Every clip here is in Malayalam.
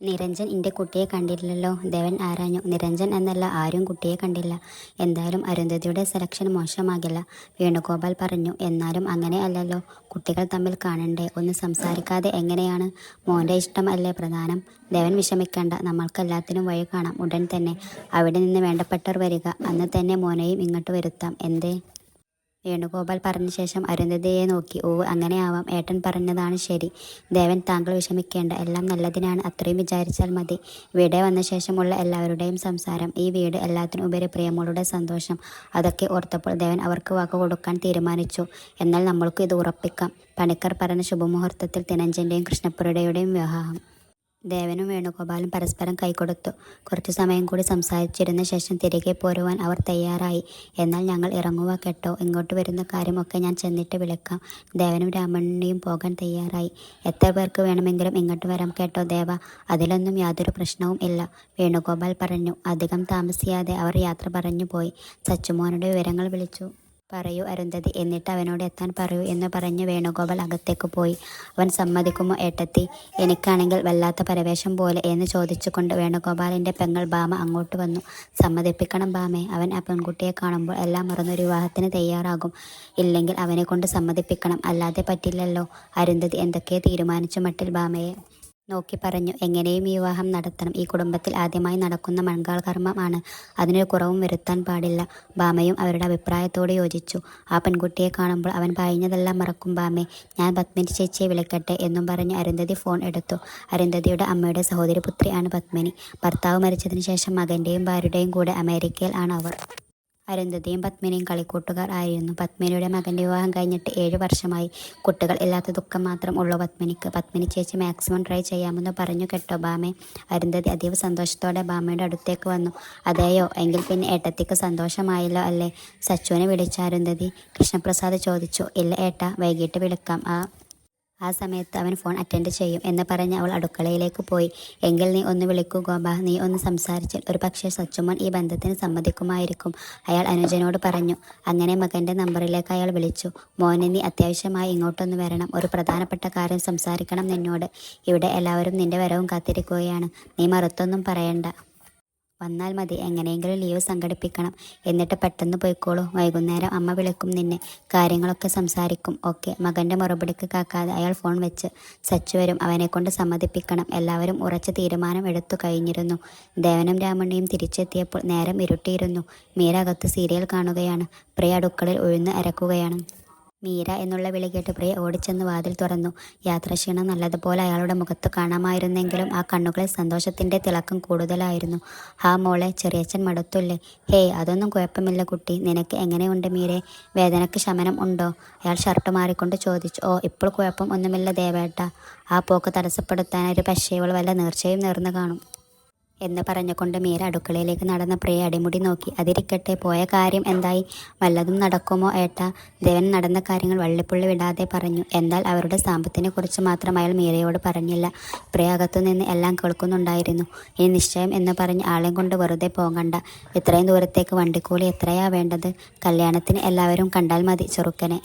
നിരഞ്ജൻ എൻ്റെ കുട്ടിയെ കണ്ടില്ലല്ലോ. ദേവൻ ആരാഞ്ഞു. നിരഞ്ജൻ എന്നല്ല, ആരും കുട്ടിയെ കണ്ടില്ല. എന്തായാലും അരുന്ധതിയുടെ സെലക്ഷൻ മോശമാകില്ല, വേണുഗോപാൽ പറഞ്ഞു. എന്നാലും അങ്ങനെ അല്ലല്ലോ, കുട്ടികൾ തമ്മിൽ കാണണ്ടേ? ഒന്ന് സംസാരിക്കാതെ എങ്ങനെയാണ്? മോൻ്റെ ഇഷ്ടം അല്ലേ പ്രധാനം. ദേവൻ വിഷമിക്കണ്ട, നമ്മൾക്കെല്ലാത്തിനും വഴി കാണാം ഉടൻ തന്നെ. അവിടെ നിന്ന് വേണ്ടപ്പെട്ടവർ വരിക, അന്ന് തന്നെ മോനെയും ഇങ്ങോട്ട് വരുത്താം. എന്തേ? വേണുഗോപാൽ പറഞ്ഞ ശേഷം അരുന്ധതിയെ നോക്കി. ഓ, അങ്ങനെയാവാം. ഏട്ടൻ പറഞ്ഞതാണ് ശരി. ദേവൻ, താങ്കൾ വിഷമിക്കേണ്ട, എല്ലാം നല്ലതിനാണ്, അത്രയും വിചാരിച്ചാൽ മതി. ഇവിടെ വന്ന ശേഷമുള്ള എല്ലാവരുടെയും സംസാരം, ഈ വീട്, എല്ലാത്തിനും ഉപരി പ്രിയമോളുടെ സന്തോഷം, അതൊക്കെ ഓർത്തപ്പോൾ ദേവൻ അവർക്ക് വാക്ക് കൊടുക്കാൻ തീരുമാനിച്ചു. എന്നാൽ നമ്മൾക്ക് ഇത് ഉറപ്പിക്കാം. പണിക്കർ പറഞ്ഞ ശുഭമുഹൂർത്തത്തിൽ തിനഞ്ജൻ്റെയും കൃഷ്ണപ്പുരയുടെയും വിവാഹം. ദേവനും വേണുഗോപാലും പരസ്പരം കൈകൊടുത്തു. കുറച്ചു സമയം കൂടി സംസാരിച്ചിരുന്ന ശേഷം തിരികെ പോരുവാൻ അവർ തയ്യാറായി. എന്നാൽ ഞങ്ങൾ ഇറങ്ങുക കേട്ടോ. ഇങ്ങോട്ട് വരുന്ന കാര്യമൊക്കെ ഞാൻ ചെന്നിട്ട് വിളിക്കാം. ദേവനും രാമണ്ണിയും പോകാൻ തയ്യാറായി. എത്ര പേർക്ക് വേണമെങ്കിലും ഇങ്ങോട്ട് വരാം കേട്ടോ ദേവ, അതിലൊന്നും യാതൊരു പ്രശ്നവും ഇല്ല, വേണുഗോപാൽ പറഞ്ഞു. അധികം താമസിയാതെ അവർ യാത്ര പറഞ്ഞു പോയി. സച്ചുമോനുടെ വിവരങ്ങൾ വിളിച്ചു. പറയൂ അരുന്ധതി, എന്നിട്ട് അവനോട് എത്താൻ പറയൂ എന്ന് പറഞ്ഞ് വേണുഗോപാൽ അകത്തേക്ക് പോയി. അവൻ സമ്മതിക്കുമോ ഏട്ടത്തി? എനിക്കാണെങ്കിൽ വല്ലാത്ത പരവേശം പോലെ എന്ന് ചോദിച്ചുകൊണ്ട് വേണുഗോപാലിൻ്റെ പെങ്ങൾ ഭാമ അങ്ങോട്ട് വന്നു. സമ്മതിപ്പിക്കണം ഭാമേ, അവൻ ആ പെൺകുട്ടിയെ കാണുമ്പോൾ എല്ലാം മറന്നൊരു വിവാഹത്തിന് തയ്യാറാകും. ഇല്ലെങ്കിൽ അവനെ കൊണ്ട് സമ്മതിപ്പിക്കണം, അല്ലാതെ പറ്റില്ലല്ലോ. അരുന്ധതി എന്തൊക്കെയോ തീരുമാനിച്ചു മട്ടിൽ ഭാമയെ നോക്കി പറഞ്ഞു. എങ്ങനെയും ഈ വിവാഹം നടത്തണം. ഈ കുടുംബത്തിൽ ആദ്യമായി നടക്കുന്ന മൺകാൾ കർമ്മമാണ്, അതിനൊരു കുറവും വരുത്താൻ പാടില്ല. ഭാമയും അവരുടെ അഭിപ്രായത്തോട് യോജിച്ചു. ആ പെൺകുട്ടിയെ കാണുമ്പോൾ അവൻ പറഞ്ഞതെല്ലാം മറക്കും ഭാമേ. ഞാൻ പത്മിനി ചേച്ചിയെ വിളിക്കട്ടെ എന്നും പറഞ്ഞ് അരുന്ധതി ഫോൺ എടുത്തു. അരുന്ധതിയുടെ അമ്മയുടെ സഹോദരി പുത്രിയാണ് പത്മിനി. ഭർത്താവ് മരിച്ചതിന് ശേഷം മകൻ്റെയും ഭാര്യയുടെയും കൂടെ അമേരിക്കയിൽ ആണ് അവർ. അരുന്ധതിയും പത്മിനിയും കളിക്കൂട്ടുകാർ ആയിരുന്നു. പത്മിനിയുടെ മകൻ്റെ വിവാഹം കഴിഞ്ഞിട്ട് 7 വർഷമായി. കുട്ടികൾ ഇല്ലാത്ത ദുഃഖം മാത്രം ഉള്ളൂ പത്മിനിക്ക്. പത്മിനി ചേച്ചി മാക്സിമം ട്രൈ ചെയ്യാമെന്ന് പറഞ്ഞു കേട്ടോ ഭാമേ. അരുന്ധതി അതീവ സന്തോഷത്തോടെ ഭാമയുടെ അടുത്തേക്ക് വന്നു. അതെയോ, എങ്കിൽ പിന്നെ ഏട്ടത്തിക്ക് സന്തോഷമായല്ലോ അല്ലേ? സച്ചുവിനെ വിളിച്ച അരുന്ധതി കൃഷ്ണപ്രസാദ് ചോദിച്ചു. ഇല്ല ഏട്ടാ, വൈകിട്ട് വിളിക്കാം. ആ സമയത്ത് അവൻ ഫോൺ അറ്റൻഡ് ചെയ്യും എന്ന് പറഞ്ഞ് അവൾ അടുക്കളയിലേക്ക് പോയി. എങ്കിൽ നീ ഒന്ന് വിളിക്കൂ ഗോപ, നീ ഒന്ന് സംസാരിച്ചാൽ ഒരു പക്ഷേ സച്ചുമോൻ ഈ ബന്ധത്തിന് സമ്മതിക്കുമായിരിക്കും, അയാൾ അനുജനോട് പറഞ്ഞു. അങ്ങനെ മകൻ്റെ നമ്പറിലേക്ക് അയാൾ വിളിച്ചു. മോനെ, നീ അത്യാവശ്യമായി ഇങ്ങോട്ടൊന്ന് വരണം, ഒരു പ്രധാനപ്പെട്ട കാര്യം സംസാരിക്കണം നിന്നോട്. ഇവിടെ എല്ലാവരും നിന്റെ വരവും കാത്തിരിക്കുകയാണ്, നീ മറുത്തൊന്നും പറയണ്ട, വന്നാൽ മതി. എങ്ങനെയെങ്കിലും ലീവ് സംഘടിപ്പിക്കണം, എന്നിട്ട് പെട്ടെന്ന് പോയിക്കോളൂ. വൈകുന്നേരം അമ്മ വിളിക്കും നിന്നെ, കാര്യങ്ങളൊക്കെ സംസാരിക്കും. ഓക്കെ. മകൻ്റെ മറുപടിക്ക് കാക്കാതെ അയാൾ ഫോൺ വെച്ച്. സച്ചു വരും, അവനെക്കൊണ്ട് സമ്മതിപ്പിക്കണം. എല്ലാവരും ഉറച്ച തീരുമാനം എടുത്തു കഴിഞ്ഞിരുന്നു. ദേവനും രാമണ്ണിയും തിരിച്ചെത്തിയപ്പോൾ നേരം ഇരുട്ടിയിരുന്നു. മീര അകത്ത് സീരിയൽ കാണുകയാണ്. പ്രിയ അടുക്കളയിൽ ഉഴുന്ന് അരക്കുകയാണ്. മീര എന്നുള്ള വിളി കേട്ട് പ്രിയ ഓടിച്ചെന്ന് വാതിൽ തുറന്നു. യാത്രാക്ഷീണം നല്ലതുപോലെ അയാളുടെ മുഖത്ത് കാണാമായിരുന്നെങ്കിലും ആ കണ്ണുകളിൽ സന്തോഷത്തിൻ്റെ തിളക്കം കൂടുതലായിരുന്നു. ഹാ മോളെ, ചെറിയച്ഛൻ മടുത്തുല്ലേ? ഹേയ്, അതൊന്നും കുഴപ്പമില്ല കുട്ടി, നിനക്ക് എങ്ങനെയുണ്ട് മീരെ? വേദനയ്ക്ക് ശമനം ഉണ്ടോ? അയാൾ ഷർട്ട് മാറിക്കൊണ്ട് ചോദിച്ചു. ഓ, ഇപ്പോൾ കുഴപ്പം ഒന്നുമില്ല ദേവേട്ട. ആ പോക്ക് തടസ്സപ്പെടുത്താനൊരു പക്ഷേ ഇവൾ വല്ല നേർച്ചയും നേർന്നു കാണും എന്ന് പറഞ്ഞുകൊണ്ട് മീര അടുക്കളയിലേക്ക് നടന്ന പ്രിയ അടിമുടി നോക്കി. അതിരിക്കട്ടെ, പോയ കാര്യം എന്തായി? വല്ലതും നടക്കുമോ ഏട്ടാ? ദേവൻ നടന്ന കാര്യങ്ങൾ വള്ളിപ്പുള്ളി വിടാതെ പറഞ്ഞു. എന്നാൽ അവരുടെ കുറിച്ച് മാത്രം അയാൾ മീരയോട് പറഞ്ഞില്ല. പ്രിയ അകത്തുനിന്ന് എല്ലാം കേൾക്കുന്നുണ്ടായിരുന്നു. ഇനി നിശ്ചയം എന്ന് പറഞ്ഞ് ആളെയും കൊണ്ട് വെറുതെ പോകണ്ട. ഇത്രയും ദൂരത്തേക്ക് വണ്ടിക്കൂലി എത്രയാ വേണ്ടത്? കല്യാണത്തിന് എല്ലാവരും കണ്ടാൽ മതി ചെറുക്കനെ,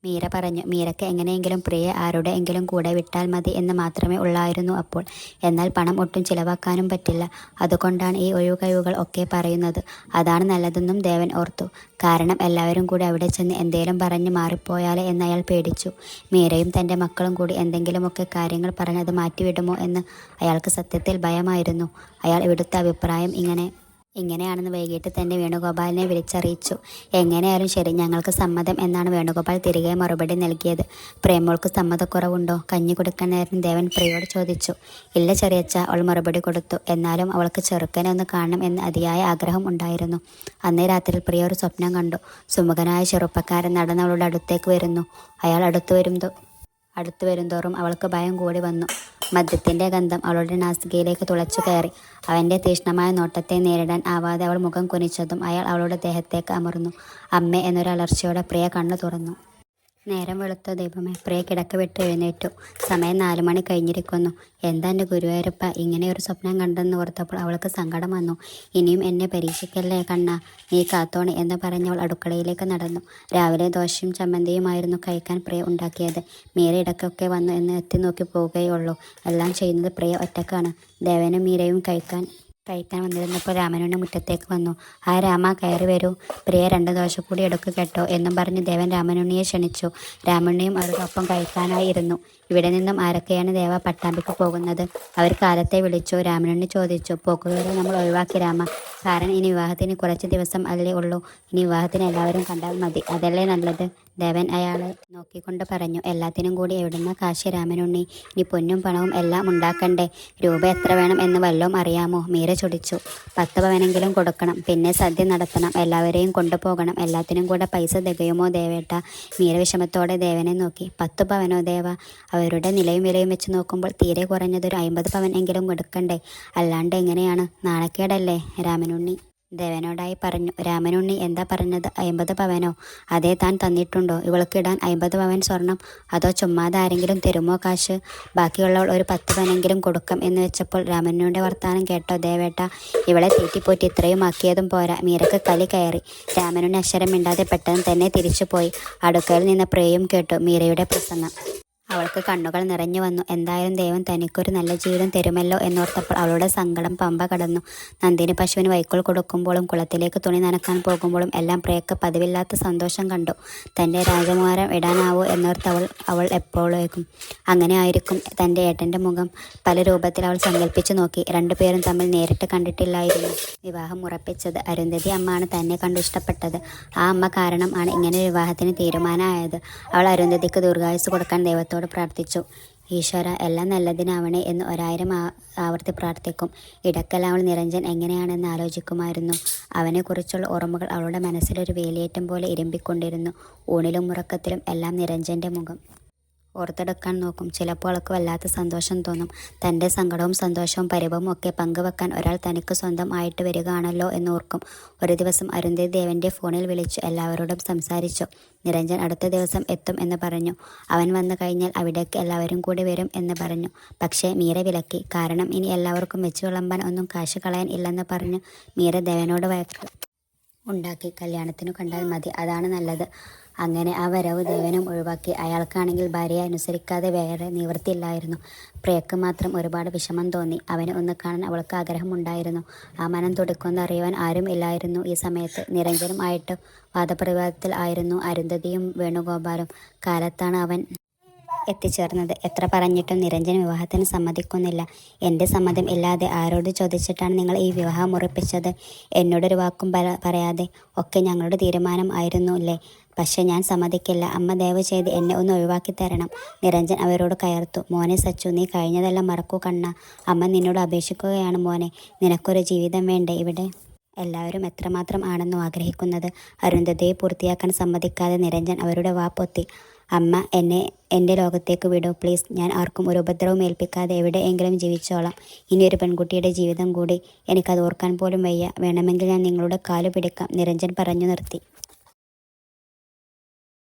മീര പറഞ്ഞു. മീരയ്ക്ക് എങ്ങനെയെങ്കിലും പ്രിയെ ആരുടെ എങ്കിലും കൂടെ വിട്ടാൽ മതി എന്ന് മാത്രമേ ഉള്ളായിരുന്നു അപ്പോൾ. എന്നാൽ പണം ഒട്ടും ചിലവാക്കാനും പറ്റില്ല, അതുകൊണ്ടാണ് ഈ ഒഴിവുകഴിവുകൾ ഒക്കെ പറയുന്നത്. അതാണ് നല്ലതെന്നും ദേവൻ ഓർത്തു. കാരണം എല്ലാവരും കൂടി അവിടെ ചെന്ന് എന്തേലും പറഞ്ഞ് മാറിപ്പോയാലേ എന്ന് അയാൾ പേടിച്ചു. മീരയും തൻ്റെ മക്കളും കൂടി എന്തെങ്കിലുമൊക്കെ കാര്യങ്ങൾ പറഞ്ഞത് മാറ്റിവിടുമോ എന്ന് അയാൾക്ക് സത്യത്തിൽ ഭയമായിരുന്നു. അയാൾ ഇവിടുത്തെ അഭിപ്രായം ഇങ്ങനെയാണെന്ന് വൈകിട്ട് തന്നെ വേണുഗോപാലിനെ വിളിച്ചറിയിച്ചു. എങ്ങനെയായാലും ശരി, ഞങ്ങൾക്ക് സമ്മതം എന്നാണ് വേണുഗോപാൽ തിരികെ മറുപടി നൽകിയത്. പ്രേമോൾക്ക് സമ്മതക്കുറവുണ്ടോ? കഞ്ഞി കൊടുക്കാൻ നേരം ദേവൻ പ്രിയോട് ചോദിച്ചു. ഇല്ല ചെറിയച്ച, അവൾ മറുപടി കൊടുത്തു. എന്നാലും അവൾക്ക് ചെറുക്കനെ ഒന്ന് കാണണം എന്ന് അതിയായ ആഗ്രഹം ഉണ്ടായിരുന്നു. അന്നേ രാത്രിയിൽ പ്രിയ ഒരു സ്വപ്നം കണ്ടു. സുമുഖനായ ചെറുപ്പക്കാരൻ നടന്നവളുടെ അടുത്തേക്ക് വരുന്നു. അയാൾ അടുത്തു വരുന്തോറും അവൾക്ക് ഭയം കൂടി വന്നു. മദ്യത്തിൻ്റെ ഗന്ധം അവളുടെ നാസികയിലേക്ക് തുളച്ചു കയറി. അവൻ്റെ തീക്ഷ്ണമായ നോട്ടത്തെ നേരിടാൻ ആവാതെ അവൾ മുഖം കുനിച്ചതും അയാൾ അവളുടെ ദേഹത്തേക്ക് അമർന്നു. അമ്മേ എന്നൊരു അലർച്ചയോടെ പ്രിയ കണ്ണു തുറന്നു. നേരം വെളുത്തോ ദൈവമേ, പ്രിയ കിടക്ക വിട്ട് എഴുന്നേറ്റു. സമയം 4 മണി കഴിഞ്ഞിരിക്കുന്നു. എന്താ എൻ്റെ ഗുരുവായൂരപ്പ, ഇങ്ങനെ ഒരു സ്വപ്നം കണ്ടെന്ന് ഓർത്തപ്പോൾ അവൾക്ക് സങ്കടം വന്നു. ഇനിയും എന്നെ പരീക്ഷിക്കല്ലേ കണ്ണാ, നീ കാത്തോണി എന്ന് പറഞ്ഞവൾ അടുക്കളയിലേക്ക് നടന്നു. രാവിലെ ദോശയും ചമ്മന്തിയുമായിരുന്നു കഴിക്കാൻ പ്രിയ ഉണ്ടാക്കിയത്. മീര ഇടയ്ക്കൊക്കെ വന്നു എന്ന് എത്തി നോക്കി പോവുകയുള്ളൂ. എല്ലാം ചെയ്യുന്നത് പ്രിയ ഒറ്റക്കാണ്. ദേവനും മീരയും കഴിക്കാൻ വന്നിരുന്നപ്പോൾ രാമനുണ്ണി മുറ്റത്തേക്ക് വന്നു. ആ രാമ, കയറി വരൂ. പ്രിയ 2 ദോശ കൂടി എടുക്കു കേട്ടോ എന്നും പറഞ്ഞ് ദേവൻ രാമനുണ്ണിയെ ക്ഷണിച്ചു. രാമനുണ്ണിയും അവരോടൊപ്പം കഴിക്കാനായി ഇരുന്നു. ഇവിടെ നിന്നും ആരൊക്കെയാണ് ദേവ പട്ടാമ്പിക്ക് പോകുന്നത്? അവർ കാലത്തെ വിളിച്ചു. രാമനുണ്ണി ചോദിച്ചു. പോക്കുകാരെ നമ്മൾ ഒഴിവാക്കി രാമ. കാരണം ഇനി വിവാഹത്തിന് കുറച്ച് ദിവസം അല്ലേ ഉള്ളൂ. ഇനി വിവാഹത്തിന് എല്ലാവരും കണ്ടാൽ മതി, അതല്ലേ നല്ലത്? ദേവൻ അയാളെ നോക്കിക്കൊണ്ട് പറഞ്ഞു. എല്ലാത്തിനും കൂടി എവിടുന്ന കാശ് രാമനുണ്ണി? ഇനി പൊന്നും പണവും എല്ലാം ഉണ്ടാക്കണ്ടേ? രൂപ എത്ര വേണം എന്ന് വല്ലതും അറിയാമോ? മീര ചൊടിച്ചു. 10 പവനെങ്കിലും കൊടുക്കണം, പിന്നെ സദ്യ നടത്തണം, എല്ലാവരെയും കൊണ്ടുപോകണം. എല്ലാത്തിനും കൂടെ പൈസ തികയുമോ ദേവേട്ട? മീര വിഷമത്തോടെ ദേവനെ നോക്കി. 10 പവനോ ദേവ? അവരുടെ നിലയും വിലയും വെച്ച് നോക്കുമ്പോൾ തീരെ കുറഞ്ഞതൊരു 50 പവൻ എങ്കിലും കൊടുക്കണ്ടേ? അല്ലാണ്ട് എങ്ങനെയാണ്? നാണക്കേടല്ലേ? രാമനുണ്ണി ദേവനോടായി പറഞ്ഞു. രാമനുണ്ണി എന്താ പറഞ്ഞത്? 50 പവനോ? അതേ, താൻ തന്നിട്ടുണ്ടോ ഇവൾക്കിടാൻ 50 പവൻ സ്വർണം? അതോ ചുമ്മാതെ ആരെങ്കിലും തരുമോ കാശ്? ബാക്കിയുള്ളവൾ ഒരു 10 പവനെങ്കിലും കൊടുക്കാം എന്ന് വെച്ചപ്പോൾ രാമനുണ്ണിയുടെ വർത്താനം കേട്ടോ ദേവേട്ട? ഇവളെ തീറ്റിപ്പോറ്റി ഇത്രയും ആക്കിയതും പോരാ. മീരക്ക് കലി കയറി. രാമനുണ്ണി അക്ഷരം മിണ്ടാതെ പെട്ടെന്ന് തന്നെ തിരിച്ചുപോയി. അടുക്കളയിൽ നിന്ന് പ്രിയയും കേട്ടു മീരയുടെ പ്രസംഗം. അവൾക്ക് കണ്ണുകൾ നിറഞ്ഞു വന്നു. എന്തായാലും ദൈവം തനിക്കൊരു നല്ല ജീവിതം തരുമല്ലോ എന്നോർത്തപ്പോൾ അവളുടെ സങ്കടം പമ്പ കടന്നു. നന്ദിനി പശുവിന് വൈക്കോൽ കൊടുക്കുമ്പോഴും കുളത്തിലേക്ക് തുണി നനക്കാൻ പോകുമ്പോഴും എല്ലാം പ്രിയക്ക് പതിവില്ലാത്ത സന്തോഷം കണ്ടു. തൻ്റെ രാജകുമാരം ഇടാനാവൂ എന്നോർത്ത് അവൾ എപ്പോഴേക്കും അങ്ങനെ ആയിരിക്കും. തൻ്റെ ഏട്ടൻ്റെ മുഖം പല രൂപത്തിൽ അവൾ സങ്കല്പിച്ചു നോക്കി. 2 പേരും തമ്മിൽ നേരിട്ട് കണ്ടിട്ടില്ലായിരുന്നു. വിവാഹം ഉറപ്പിച്ചത് അരുന്ധതി അമ്മയാണ് തന്നെ കണ്ടു ഇഷ്ടപ്പെട്ടത്. ആ അമ്മ കാരണം ആണ് ഇങ്ങനെ വിവാഹത്തിന് തീരുമാനമായത്. അവൾ അരുന്ധതിക്ക് ദീർഘായുസ്സ് കൊടുക്കാൻ ദൈവത്തോട് പ്രാർത്ഥിച്ചു. ഈശ്വര, എല്ലാം നല്ലതിനാവണേ എന്ന് 1000 ആവർത്തി പ്രാർത്ഥിക്കും. ഇടയ്ക്കെല്ലാം അവൾ നിരഞ്ജൻ എങ്ങനെയാണെന്ന് ആലോചിക്കുമായിരുന്നു. അവനെക്കുറിച്ചുള്ള ഓർമ്മകൾ അവളുടെ മനസ്സിലൊരു വേലിയേറ്റം പോലെ ഇരമ്പിക്കൊണ്ടിരുന്നു. ഊണിലും ഉറക്കത്തിലും എല്ലാം നിരഞ്ജൻ്റെ മുഖം ഓർത്തെടുക്കാൻ നോക്കും. ചിലപ്പോൾ അവൾക്ക് വല്ലാത്ത സന്തോഷം തോന്നും. തൻ്റെ സങ്കടവും സന്തോഷവും പരിഭവവും ഒക്കെ പങ്കുവെക്കാൻ ഒരാൾ തനിക്ക് സ്വന്തം ആയിട്ട് വരികയാണല്ലോ എന്നോർക്കും. ഒരു ദിവസം അരുന്ധതി ദേവൻ്റെ ഫോണിൽ വിളിച്ചു എല്ലാവരോടും സംസാരിച്ചു. നിരഞ്ജൻ അടുത്ത ദിവസം എത്തും എന്ന് പറഞ്ഞു. അവൻ വന്നു കഴിഞ്ഞാൽ അവിടേക്ക് എല്ലാവരും കൂടി വരും എന്ന് പറഞ്ഞു. പക്ഷേ മീര വിലക്കി. കാരണം ഇനി എല്ലാവർക്കും വെച്ച് വിളമ്പാൻ ഒന്നും കാശ് കളയാൻ ഇല്ലെന്ന് പറഞ്ഞു മീര ദേവനോട് വഴക്ക് ഉണ്ടാക്കി. കല്യാണത്തിനു കണ്ടാൽ മതി, അതാണ് നല്ലത്. അങ്ങനെ ആ വരവ് ദേവനും ഒഴിവാക്കി. അയാൾക്കാണെങ്കിൽ ഭാര്യയെ അനുസരിക്കാതെ വേറെ നിവൃത്തിയില്ലായിരുന്നു. പ്രിയക്ക് മാത്രം ഒരുപാട് വിഷമം തോന്നി. അവനെ ഒന്ന് കാണാൻ അവൾക്ക് ആഗ്രഹമുണ്ടായിരുന്നു. ആ മനം തുടിക്കുന്നത് അറിയുവാൻ ആരും ഇല്ലായിരുന്നു ഈ സമയത്ത്. നിരഞ്ജനും ആയിട്ട് വാദപ്രതിവാദത്തിൽ ആയിരുന്നു അരുന്ധതിയും വേണുഗോപാലും. കാലത്താണ് അവൻ എത്തിച്ചേർന്നത്. എത്ര പറഞ്ഞിട്ടും നിരഞ്ജൻ വിവാഹത്തിന് സമ്മതിക്കുന്നില്ല. എൻ്റെ സമ്മതം ഇല്ലാതെ ആരോട് ചോദിച്ചിട്ടാണ് നിങ്ങൾ ഈ വിവാഹം ഉറപ്പിച്ചത്? എന്നോടൊരു വാക്കും പറയാതെ. ഒക്കെ ഞങ്ങളുടെ തീരുമാനം ആയിരുന്നു അല്ലേ? പക്ഷെ ഞാൻ സമ്മതിക്കില്ല. അമ്മ ദയവ് ചെയ്ത് എന്നെ ഒന്ന് ഒഴിവാക്കി തരണം. നിരഞ്ജൻ അവരോട് കയർത്തു. മോനെ സച്ചു, നീ കഴിഞ്ഞതെല്ലാം മറക്കൂ കണ്ണ. അമ്മ നിന്നോട് അപേക്ഷിക്കുകയാണ് മോനെ. നിനക്കൊരു ജീവിതം വേണ്ടേ ഇവിടെ? എല്ലാവരും എത്രമാത്രം ആണെന്നോ ആഗ്രഹിക്കുന്നത്. അരുന്ധതിയെ പൂർത്തിയാക്കാൻ സമ്മതിക്കാതെ നിരഞ്ജൻ അവരുടെ വാപ്പൊത്തി. അമ്മ എന്നെ എൻ്റെ ലോകത്തേക്ക് വിടൂ പ്ലീസ്. ഞാൻ ആർക്കും ഒരു ഉപദ്രവം ഏൽപ്പിക്കാതെ എവിടെയെങ്കിലും ജീവിച്ചോളാം. ഇനിയൊരു പെൺകുട്ടിയുടെ ജീവിതം കൂടി എനിക്കത് ഓർക്കാൻ പോലും വയ്യ. വേണമെങ്കിൽ ഞാൻ നിങ്ങളുടെ കാലു പിടിക്കാം. നിരഞ്ജൻ പറഞ്ഞു നിർത്തി.